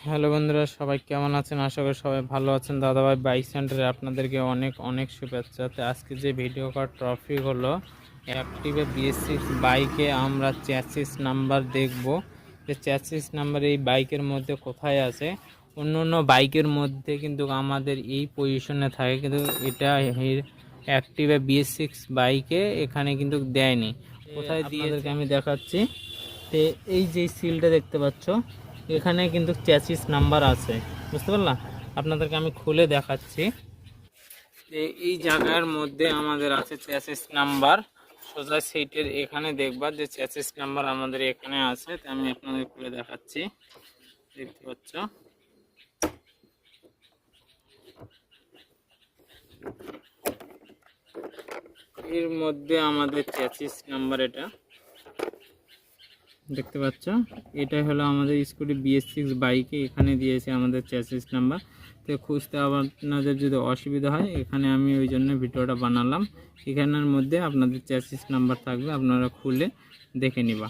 Hello বন্ধুরা, সবাই কেমন আছেন? আশা করি সবাই ভালো আছেন। দাদাভাই বাইক সেন্টারে আপনাদেরকে অনেক অনেক শুভেচ্ছা। তো আজকে যে ভিডিও করার টপিক হলো অ্যাক্টিভা BS6 বাইকে আমরা চ্যাসিস নাম্বার দেখব। যে চ্যাসিস নাম্বার এই বাইকের মধ্যে কোথায় আছে। অন্য অন্য বাইকের মধ্যে কিন্তু আমাদের এই পজিশনে থাকে, কিন্তু এটা অ্যাক্টিভা BS6 বাইকে এখানে কিন্তু দেয়নি। কোথায় দিয়েছে আমি দেখাচ্ছি। তো এই যে সিলটা দেখতে পাচ্ছ, এখানে কিন্তু চ্যাসিস নাম্বার আছে, বুঝতে পারলাম। আপনাদেরকে আমি খুলে দেখাচ্ছি। এই জায়গার মধ্যে আমাদের আছে চ্যাসিস নাম্বার। সোজা সিটের এখানে দেখবা যে চ্যাসিস নাম্বার আমাদের এখানে আছে। তো আমি আপনাদের খুলে দেখাচ্ছি, দেখতে পাচ্ছ। এর মধ্যে আমাদের চ্যাসিস নাম্বার এটা দেখতে পাচ্ছ। এটা হলো আমাদের স্কুটি BS6 বাইকে এখানে দিয়েছে আমাদের চ্যাসিস নাম্বার। তো খুঁজতে আপনাদের যদি অসুবিধা হয়, এখানে আমি ওই জন্য ভিডিওটা বানালাম। এখানের মধ্যে আপনাদের চ্যাসিস নাম্বার থাকবে, আপনারা খুলে দেখে নিবা।